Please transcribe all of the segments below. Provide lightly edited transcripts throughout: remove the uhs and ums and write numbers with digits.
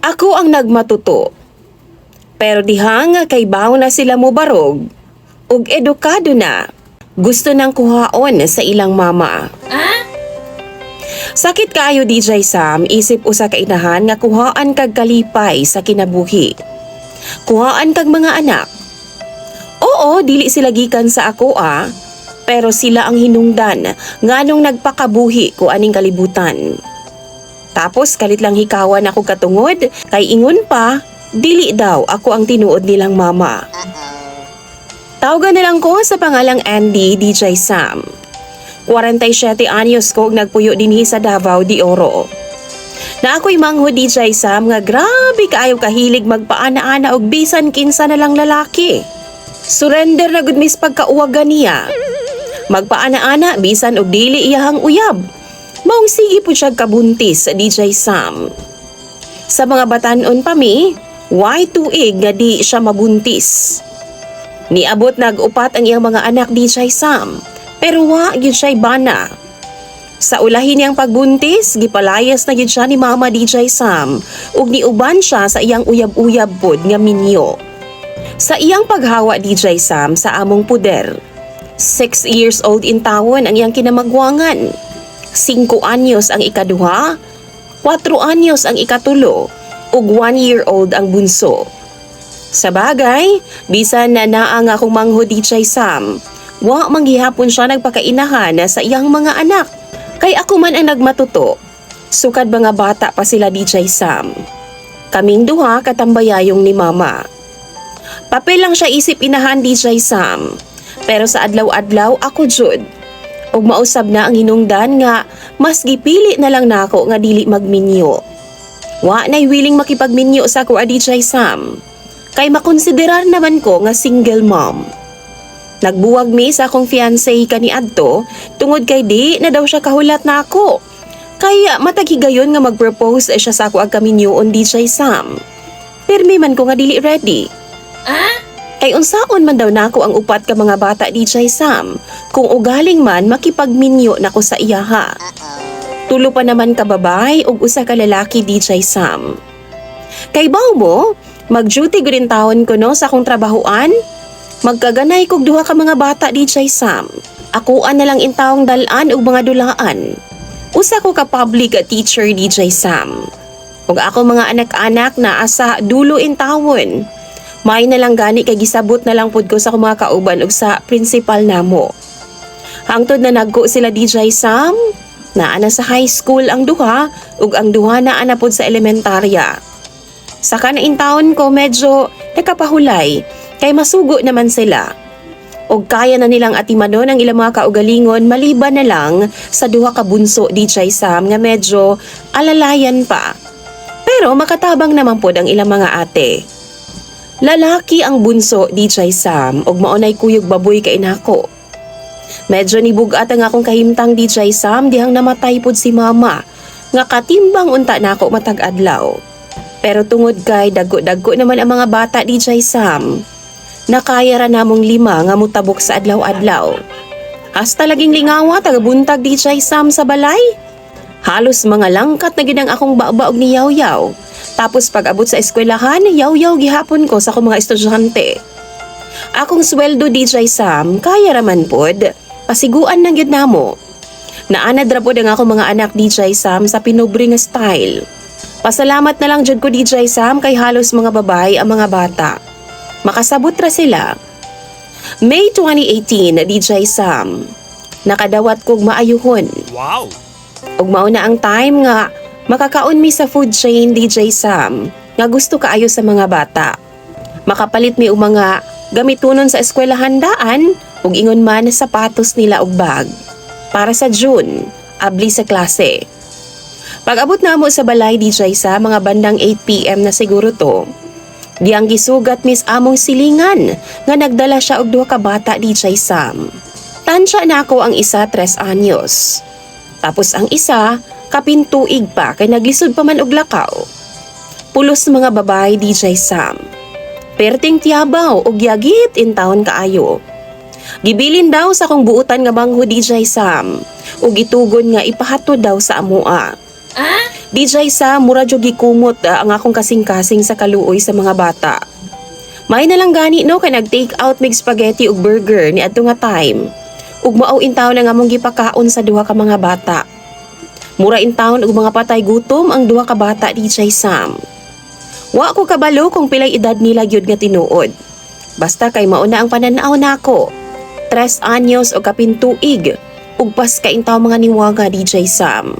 Ako ang nagmatuto. Pero dihang kay bawo na sila mo barog, ug edukado na, gusto nang kuhaon sa ilang mama. Sakit kaayo DJ Sam, isip usa ka inahan nga kuhaan kag kalipay sa kinabuhi. Kuhaan kag mga anak. Oo, dili sila gikan sa ako pero sila ang hinungdan nganong nagpakabuhi ko aning kalibutan. Tapos kalit lang hikawan ako katungod, kay ingon pa, dili daw ako ang tinuod nilang mama. Tawagan na lang ko sa pangalang Andy, DJ Sam. 47 anyos ko nagpuyo dinhi sa Davao de Oro. Na ako'y mangho DJ Sam nga grabe kaayo kahilig magpaana-ana og bisan kinsa na lang lalaki. Surrender na gud mis pagkauwagan niya. Magpaana-ana bisan og dili iyahang uyab. Maong sige po siya kabuntis DJ Sam. Sa mga batanon pa mi, why tuig nga di siya mabuntis? Niabot nag-upat ang iyang mga anak DJ Sam, pero wa gyud siya bana. Sa ulahin niyang pagbuntis, gipalayas na gyud siya ni Mama DJ Sam ug niuban siya sa iyang uyab-uyab pod nga minyo. Sa iyang paghawa DJ Sam sa among puder, 6 years old in tawon ang iyang kinamagwangan. 5 anyos ang ikaduha, 4 anyos ang ikatulo, ug 1-year-old ang bunso. Sa bagay, bisan na naang akong mangho DJ Sam, wa manggihapon siya nagpakainahan sa iyang mga anak. Kay ako man ang nagmatuto, sukad mga bata pa sila DJ Sam. Kaming duha katambayayong ni Mama. Papel lang siya isip inahan DJ Sam, pero sa adlaw-adlaw ako jud. Ug mausab na ang hinungdan nga mas gipili na lang nako nga dili magminyo. Wa nay willing makipagminyo sa ako DJ Sam. Kay makonsiderar naman ko nga single mom. Nagbuwag mi sa akong fiancé kaniadto tungod kay di na daw siya kahulat na ako. Kaya mataghigayon nga mag-propose siya sa ako ag kaminyoon DJ Sam. Pirmi man ko nga dili ready. Kay unsaon man daw nako ang upat ka mga bata DJ Sam kung ugaling man makipagminyo nako sa iyaha. Tulo pa naman ka babay ug usa ka lalaki DJ Sam. Kay baw mo, mag-duty gud taon ko no sa akong trabahoan. Magkaganay kog duha ka mga bata DJ Sam. Akuan na lang intawong dalan ug mga dulaan. Usa ko ka public teacher DJ Sam. Ug ako mga anak-anak na asa dulo intawon. May na lang gani kay gisabot na lang pud ko sa mga kauban ug sa principal namo. Hangtod na nagko sila DJ Sam, naa na sa high school ang duha ug ang duha naa na pud sa elementarya. Sa kanaintawon ko medyo nakapahulay kay masugo naman sila. Og kaya na nilang atimanon ang ilang mga kaugalingon maliban na lang sa duha ka bunso DJ Sam nga medyo alalayan pa. Pero makatabang naman pod ang ilang mga ate. Lalaki ang bunso DJ Sam ug maunay kuyog baboy kay nako. Medyo nibugat ang akong kahimtang DJ Sam dihang namatay pod si Mama nga katimbang unta nako matag adlaw. Pero tungod kay dagko-dagko naman ang mga bata DJ Sam, nakaya ra namong 5 nga mutabok sa adlaw-adlaw. Hasta laging lingawa tagabuntag DJ Sam sa balay. Halos mga langkat na gid ang akong baog ni Yaw-Yaw. Tapos pag-abot sa eskwelahan, yaw-yaw gihapon ko sa akong mga estudyante. Akong sweldo DJ Sam, kaya raman pod, pasiguan ng gyud namo. Naanad ra pod ang akong mga anak DJ Sam sa pinobre nga style. Pasalamat na lang jud ko DJ Sam kay halos mga babay ang mga bata. Makasabot ra sila. May 2018 DJ Sam, nakadawat kog maayuhon. Wow! Ug mao na ang time nga makakaon mi sa food chain DJ Sam nga gusto kaayo sa mga bata. Makapalit mi og mga gamitunon sa eskwelahan daan ug ingon man sapatos nila og bag. Para sa June, abli sa klase. Pag-abot namo sa balay DJ Sam mga bandang 8 PM na siguro to. Diyang gisugat mis among silingan nga nagdala siya og duha ka bata DJ Sam. Tansya na ako ang isa 3 anyos. Tapos ang isa kapintuig pa kay naglisod pa man og lakaw. Pulos mga babay DJ Sam. Perting tiyabaw og yagit in taon kaayo. Gibilin daw sa akong buutan nga bangho DJ Sam ug gitugon nga ipahatod daw sa amoa. DJ Sam, mura jud gikumot ang akong kasing-kasing sa kaluoy sa mga bata. May nalang gani no kay nag-take out mig spaghetti ug burger ni adto nga time. Ug mao intaw na nga mong gipakaon sa duha ka mga bata. Mura intawon ug mga patay gutom ang duha ka bata, DJ Sam. Wa ko kabalo kung pilay edad nila gyud nga tinuod. Basta kay mauna ang pananaw nako. 3 anyos o kapintuig ug pas ka intaw mga niwaga, DJ Sam.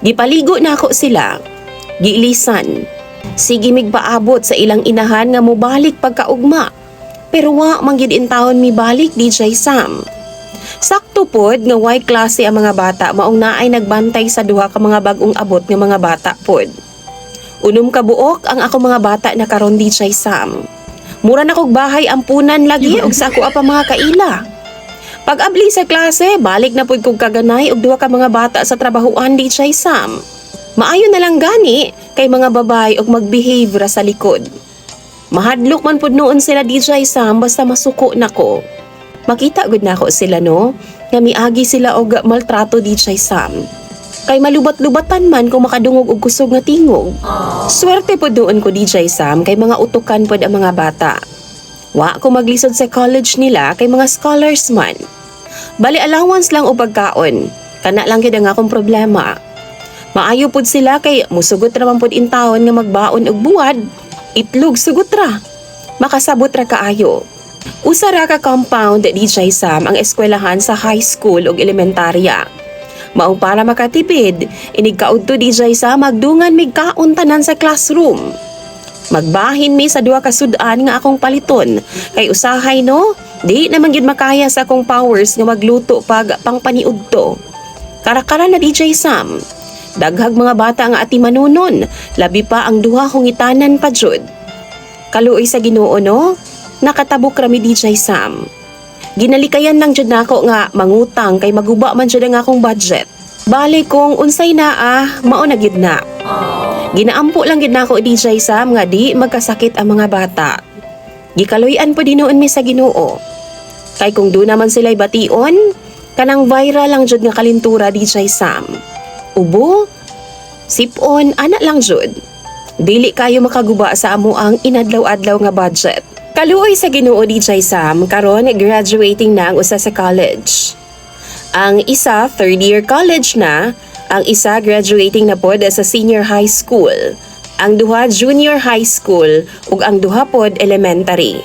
Gipaligo na ako sila. Giilisan. Sige migpaabot sa ilang inahan nga mobalik pagkaugma. Pero wa man gyud intawon mi balik, DJ Sam. Sakto pod nga way klase ang mga bata maong naay nagbantay sa duha ka mga bag-ong abot nga mga bata pod. Unom ka buok ang ako mga bata na karon, DJ Sam. Mura na kog bahay ampunan lagi og sa ako pa mga kaila. Pag-abli sa klase, balik na pod kog kaganay og duha ka mga bata sa trabahoan, DJ Sam. Maayo na lang gani kay mga babay og mag-behave ra sa likod. Mahadlok man pod noon sila, DJ Sam, basta masuko nako. Makita gud nako sila no, nga miagi sila og maltrato, DJ Sam. Kay malubat-lubatan man kung makadungog og kusog nga tingog. Swerte pod doon ko, DJ Sam, kay mga utukan pod ang mga bata. Wa ko maglisod sa college nila kay mga scholars man. Bali allowance lang o pagkaon. Kana lang gyud ang akong problema. Maayo pod sila kay musugot ra man pod intawon nga magbaon og buwad. Itlog sugot ra. Makasabot ra kaayo. Usa ra ka compound, DJ Sam, ang eskwelahan sa high school ug elementarya. Mao para makatipid, inig kaudto, DJ Sam, magdungan mig kaon tanan sa classroom. Magbahin mi sa duha ka sudan nga akong paliton, kay usahay no, di naman gyud makaya sa akong powers nga magluto pag pangpaniudto. Karakara na, DJ Sam. Daghag mga bata nga ati manunon, labi pa ang duha hungitanan pa jud. Kaluoy sa Ginoo no, nakatabok rami, DJ Sam. Ginalikayan lang jud nako nga mangutang kay maguba man jud ang akong budget. Bali kung unsay naa, mao na gyud na. Ginaampo lang gyud nako, DJ Sam, nga di magkasakit ang mga bata. Gikaluy-an po dinuon mi sa Ginoo. Kay kung do naman sila'y bation, kanang viral lang jud nga kalintura, DJ Sam. Ubo, sipon, ana lang jud. Dili kayo makaguba sa amo ang inadlaw-adlaw nga budget. Kaluoy sa Ginoo, DJ Sam, karon graduating na ang usa sa college. Ang isa, 3rd year college na, ang isa graduating na pod sa senior high school, ang duha junior high school, ug ang duha pod elementary.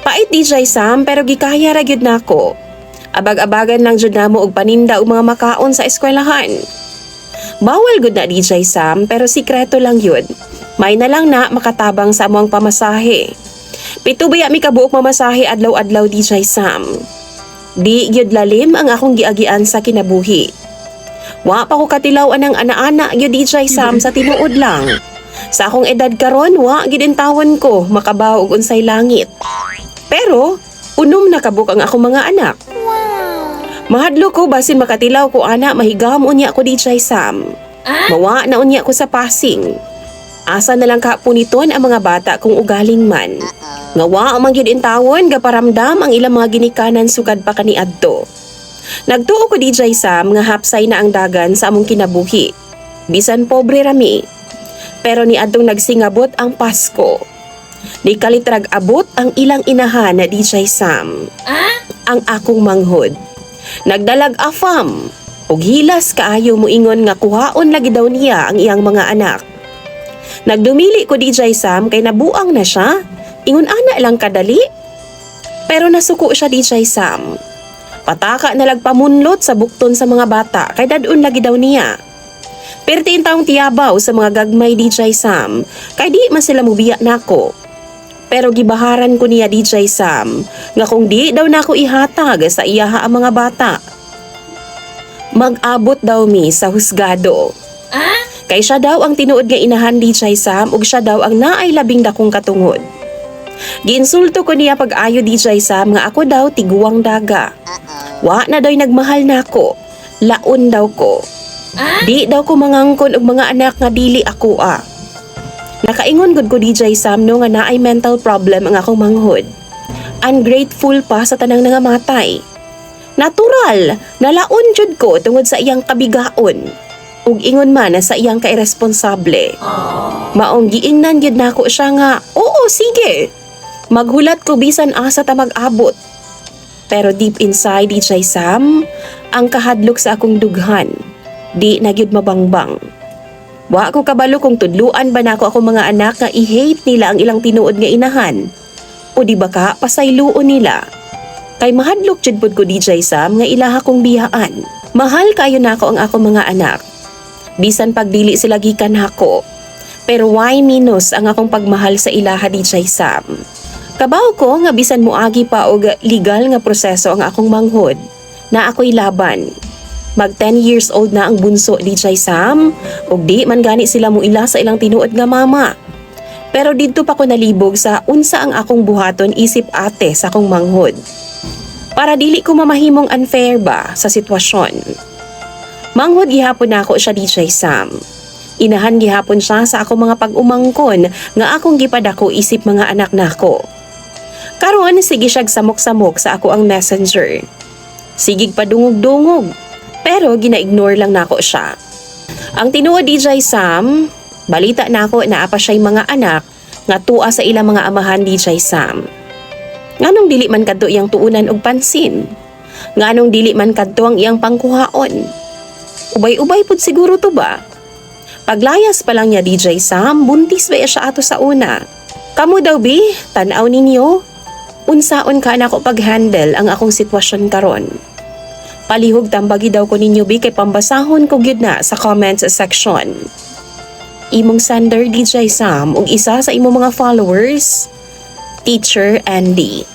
Pait, DJ Sam, pero gikaya ra gyud nako. Abag-abagan lang jud namo og paninda ug mga makaon sa eskwelahan. Bawal gud na, DJ Sam, pero sikreto lang yun. May na lang na makatabang sa among pamasahe. 7 baya mi kabuok mamasahe adlaw-adlaw, DJ Sam. Di gyud lalim ang akong giagian sa kinabuhi. Wa pa ko katilaw-an ng ana-ana gyud, DJ Sam, sa tinuod lang. Sa akong edad karon, wa gyud intawon ko makabaw og unsay langit. Pero unom na kabuk ang akong mga anak. Mahadlo ko basin makatilaw ko ana, mahigam unya ko, DJ Sam. Mawa na unya ko sa passing. Asa na lang kapuniton ang mga bata kung ugaling man. Nga wa man gyud intawon gaparamdam ang ilang mga ginikanan sukad pa kaniadto. Nagtuo ko, DJ Sam, nga hapsay na ang dagan sa among kinabuhi. Bisan pobre rami. Pero niadtong nagsingabot ang Pasko. Di kalitrag abot ang ilang inahan na, DJ Sam. Ang akong manghod. Nagdalag afam. Ug hilas kaayo moingon nga kuhaon lagi daw niya ang iyang mga anak. Nagdumili ko, DJ Sam, kay nabuang na siya. Ingon ana lang kadali. Pero nasuko siya, DJ Sam. Pataka na lagpamunlot sa bukton sa mga bata kay dadun lagi daw niya. Pertiin taong tiyabaw sa mga gagmay, DJ Sam, kay di man sila mubiya nako. Pero gibaharan ko niya, DJ Sam, nga kung di daw nako ihatag sa iyaha ang mga bata, mag-abot daw mi sa husgado. Kay siya daw ang tinuod nga inahan, DJ Sam, ug siya daw ang naay labing dakong katungod. Giinsulto ko niya pag-ayo, DJ Sam, nga ako daw tiguang daga. Wa na daw'y nagmahal nako. Laon daw ko. Di daw ko mangangkon og mga anak nga dili ako Nakaingon gud ko, DJ Sam, no, nga naay mental problem ang akong manghod. Ungrateful pa sa tanang nangamatay. Natural, nalaon jud ko tungod sa iyang kabigaon. ug ingon man na sa iyang kairesponsable. Maong giingnan gyud nako siya nga, oo sige. Maghulat ko bisan asa ta mag-abot. Pero deep inside, DJ Sam, ang kahadlok sa akong dughan, di na gyud mabangbang. Wa ko kabalo kung tudluan ba nako akong mga anak nga i-hate nila ang ilang tinuod nga inahan. O di ba ka pasayloon nila. Kay mahadlok jud pud ko DJ Sam nga ilaha kong biyaan. Mahal kayo nako ang akong mga anak. Bisan pagdili sila gikan nako. Pero why minus ang akong pagmahal sa ilaha DJ Sam? Kabaw ko nga bisan moagi pa og legal nga proseso ang akong manghod na ako'y laban. Mag 10 years old na ang bunso DJ Sam ug di man gani sila muila sa ilang tinuod nga mama. Pero didto pa ko nalibog sa unsa ang akong buhaton isip ate sa akong manghod. Para dili ko mamahimong unfair ba sa sitwasyon. Manghod gihapon nako siya DJ Sam. Inahan gihapon siya sa akong mga pag-umangkon nga akong gipadako isip mga anak nako. Karon sige siyag samok-samok sa ako ang messenger. Sigig padungog-dungog. Pero gina-ignore lang nako siya. Ang tinuod DJ Sam, balita nako na apa siya'y mga anak nga tua sa ilang mga amahan DJ Sam. Nganong dili man kadto iyang tuunan og pansin? Nganong dili man kadto ang iyang pangkuhaon? Ubay-ubay pud siguro to ba? Paglayas pa lang niya DJ Sam, buntis ba siya ato sa una? Kamu daw bi, tan-aw ninyo? Unsaon ka na ako pag-handle ang akong sitwasyon karon? Palihog tambagi daw ko ninyo bi kay pambasahon ko gyud na sa comments section. Imong sender DJ Sam ug isa sa imong mga followers, Teacher Andy.